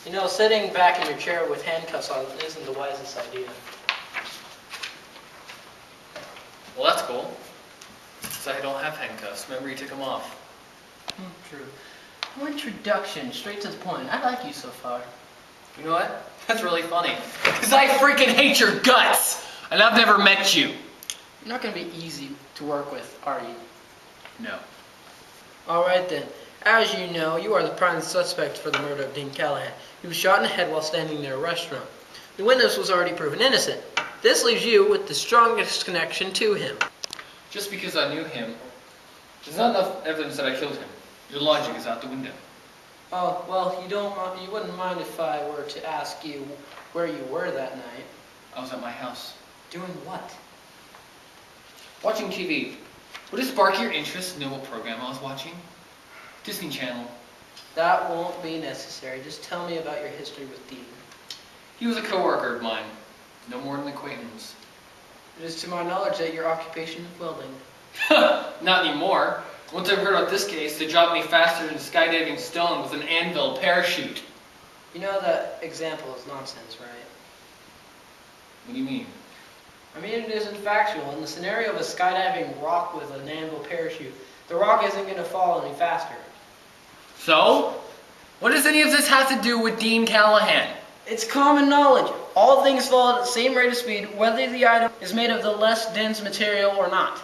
You know, sitting back in your chair with handcuffs on isn't the wisest idea. Well, that's cool. Because I don't have handcuffs. Remember, you took them off. True. No introduction, straight to the point. I like you so far. You know what? That's really funny. Because I freaking hate your guts! And I've never met you. You're not going to be easy to work with, are you? No. Alright then. As you know, you are the prime suspect for the murder of Dean Callihan. He was shot in the head while standing near a restaurant. The witness was already proven innocent. This leaves you with the strongest connection to him. Just because I knew him, there's not enough evidence that I killed him. Your logic is out the window. Oh, well, you wouldn't mind if I were to ask you where you were that night. I was at my house. Doing what? Watching TV. Would it spark your interest to know what program I was watching? Disney Channel. That won't be necessary. Just tell me about your history with Dean. He was a coworker of mine. No more than an acquaintance. It is to my knowledge that your occupation is welding. Not anymore. Once I heard about this case, they dropped me faster than a skydiving stone with an anvil parachute. You know that example is nonsense, right? What do you mean? I mean, it isn't factual. In the scenario of a skydiving rock with an anvil parachute, the rock isn't going to fall any faster. So? What does any of this have to do with Dean Callihan? It's common knowledge. All things fall at the same rate of speed, whether the item is made of the less dense material or not.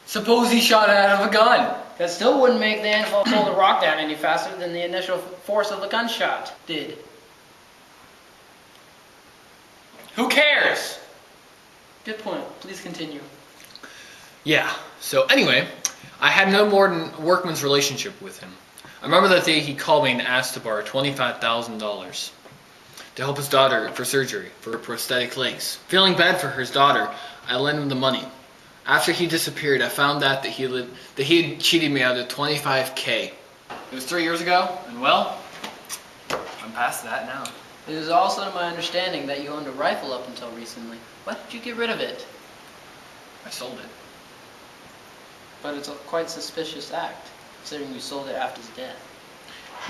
Suppose he shot it out of a gun. That still wouldn't make the anvil pull the rock down any faster than the initial force of the gunshot did. Who cares? Good point. Please continue. Yeah, so anyway, I had no more than a workman's relationship with him. I remember that day he called me and asked to borrow $25,000 to help his daughter for surgery for her prosthetic legs. Feeling bad for his daughter, I lent him the money. After he disappeared, I found out that he had cheated me out of $25K. It was 3 years ago, and well, I'm past that now. It is also my understanding that you owned a rifle up until recently. Why did you get rid of it? I sold it. But it's a quite suspicious act, considering you sold it after his death.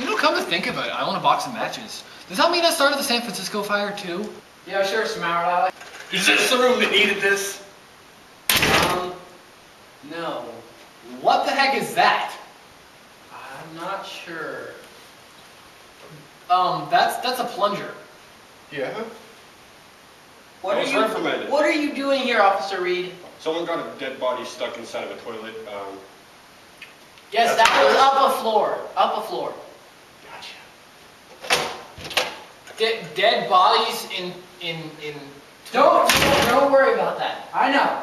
You know, come to think of it, I own a box of matches. Does that mean I started the San Francisco fire too? Yeah, sure, Smart Alex. Is this the room that needed this? No. What the heck is that? I'm not sure. That's a plunger. Yeah? What was reprimanded. What are you doing here, Officer Reed? Someone got a dead body stuck inside of a toilet. Yes, that was up a floor. Up a floor. Gotcha. Dead bodies in. Don't worry about that. I know.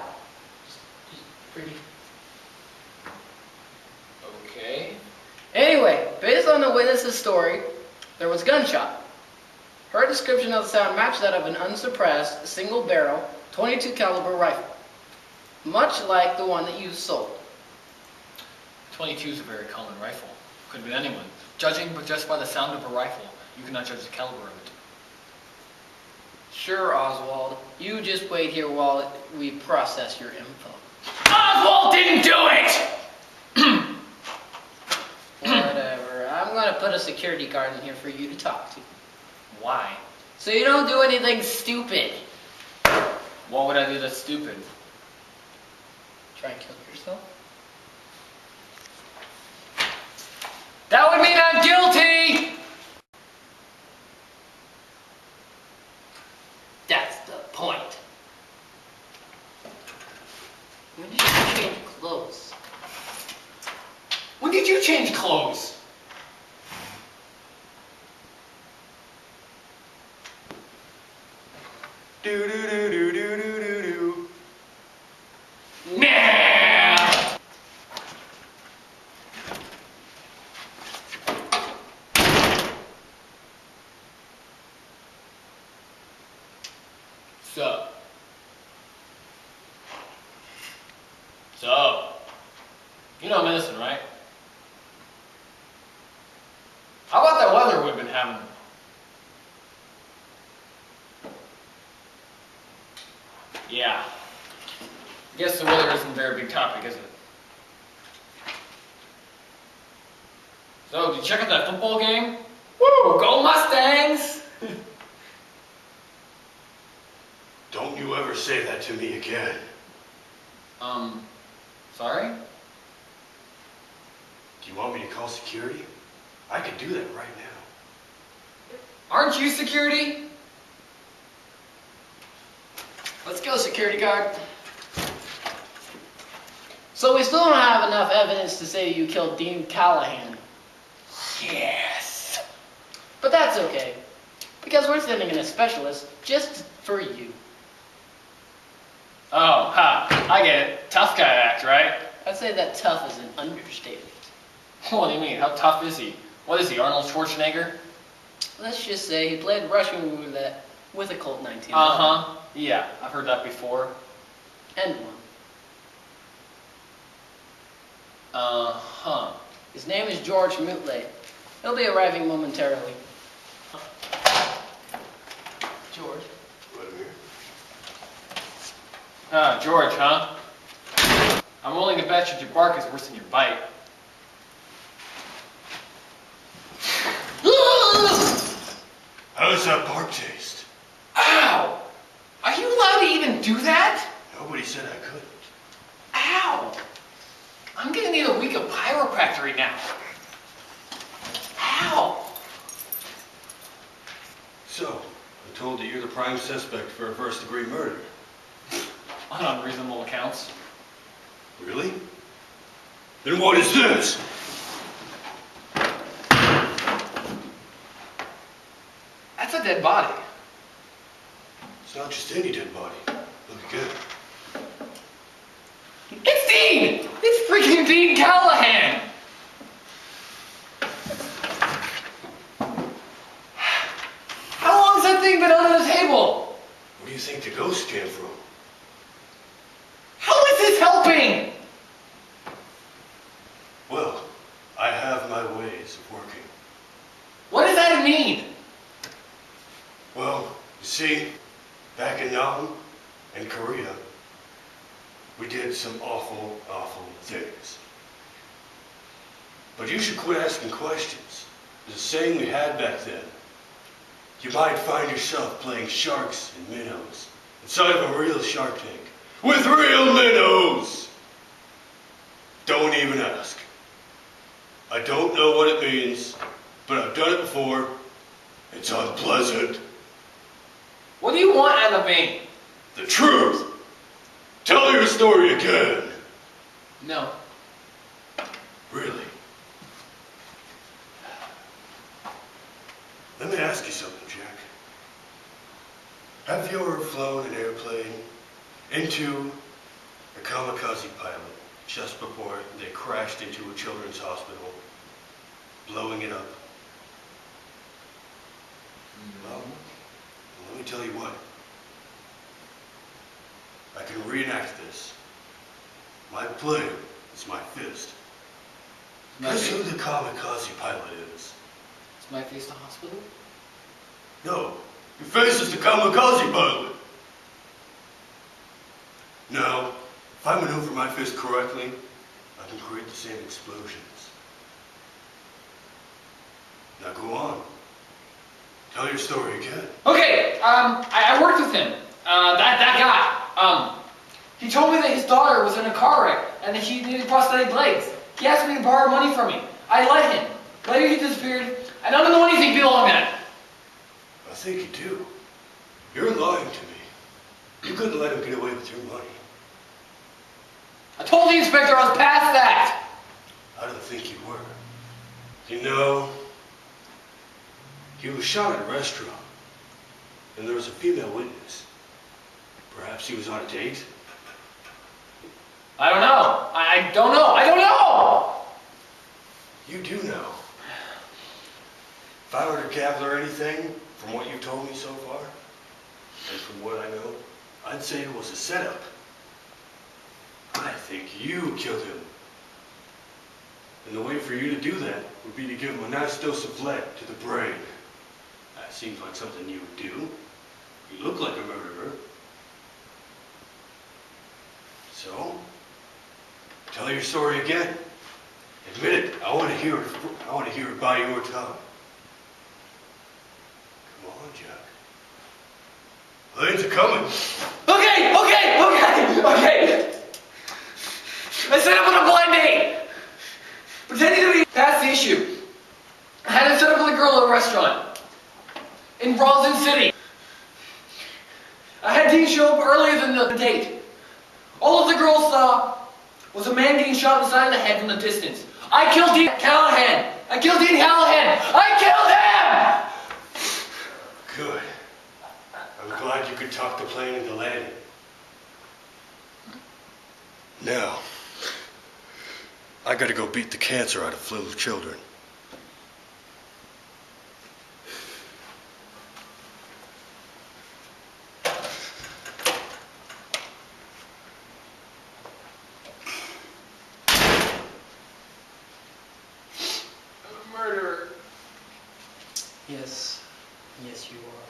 Just pretty. Okay. Anyway, based on the witness's story, there was gunshot. Her description of the sound matched that of an unsuppressed, single-barrel, .22 caliber rifle, much like the one that you sold. 22 is a very common rifle. Could have been anyone. Judging just by the sound of a rifle, you cannot judge the caliber of it. Sure, Oswald. You just wait here while we process your info. Oswald didn't do it! Whatever. I'm going to put a security guard in here for you to talk to. Why? So you don't do anything stupid. What would I do that's stupid? Try and kill yourself? That would mean I'm guilty! That's the point. When did you change clothes? When did you change clothes? Do do do do do do do do. Nah! So, you know I'm innocent, right? How about that weather we've been having? Yeah. Guess the weather isn't a very big topic, is it? So, did you check out that football game? Woo! Go Mustangs! Don't you ever say that to me again. Sorry? Do you want me to call security? I could do that right now. Aren't you security? Let's go, security guard. So we still don't have enough evidence to say you killed Dean Callihan. Yes. But that's okay, because we're sending in a specialist just for you. Oh, ha. I get it. Tough guy act, right? I'd say that tough is an understatement. What do you mean? How tough is he? What is he, Arnold Schwarzenegger? Let's just say he played Russian roulette with a Colt 19. Uh-huh. Yeah, I've heard that before. And one. Uh-huh. His name is George Mutley. He'll be arriving momentarily. George. Vladimir? George, huh? I'm willing to bet your bark is worse than your bite. How does that bark taste? Ow! Are you allowed to even do that? Nobody said I couldn't. Ow! I'm gonna need a week of chiropractic now. Ow! So, I'm told that you're the prime suspect for a first-degree murder. On unreasonable accounts. Really? Then what is this? That's a dead body. It's not just any dead body. Look again. It's Dean! It's freaking Dean Callihan! How long's that thing been under the table? Where do you think the ghost came from? How is this helping? Well, I have my ways of working. What does that mean? Well, you see, back in Nam and Korea, we did some awful, awful things. But you should quit asking questions. There's a saying we had back then. You might find yourself playing sharks and minnows inside of a real shark tank with real minnows. Don't even ask. I don't know what it means, but I've done it before. It's unpleasant. What do you want out of me? The truth. Tell your story again. No. Really? Let me ask you something, Jack. Have you ever flown an airplane into a kamikaze pilot just before they crashed into a children's hospital, blowing it up? Well, let me tell you what. I can reenact this. My blade is my fist. Guess who the kamikaze pilot is? Is my face the hospital? No, your face is the kamikaze pilot. Now, if I maneuver my fist correctly, I can create the same explosions. Now go on. Tell your story again. Okay, I worked with him. That guy. He told me that his daughter was in a car wreck and that she needed prosthetic legs. He asked me to borrow money from him. I let him. Later he disappeared. I don't know anything beyond that. I think you do. You're lying to me. You couldn't let him get away with your money. I told the inspector I was past that. I don't think you were. You know, he was shot at a restaurant, and there was a female witness. Perhaps he was on a date? I don't know. I don't know. I don't know. You do know. If I were to gather anything from what you've told me so far, and from what I know, I'd say it was a setup. I think you killed him. And the way for you to do that would be to give him a nice dose of lead to the brain. That seems like something you would do. You look like a murderer. So, tell your story again. Admit it. I want to hear it by your tongue. Jack. Things are coming. Okay. I set up on a blind date. Pretending to be. That's the issue. I had to set up with a girl at a restaurant in Bronson City. I had Dean show up earlier than the date. All of the girls saw was a man getting shot in the side of the head from the distance. I killed Dean Callihan. I killed him! Good. I'm glad you could talk the plane into landing. Now, I gotta go beat the cancer out of little children. I'm a murderer. Yes, you are.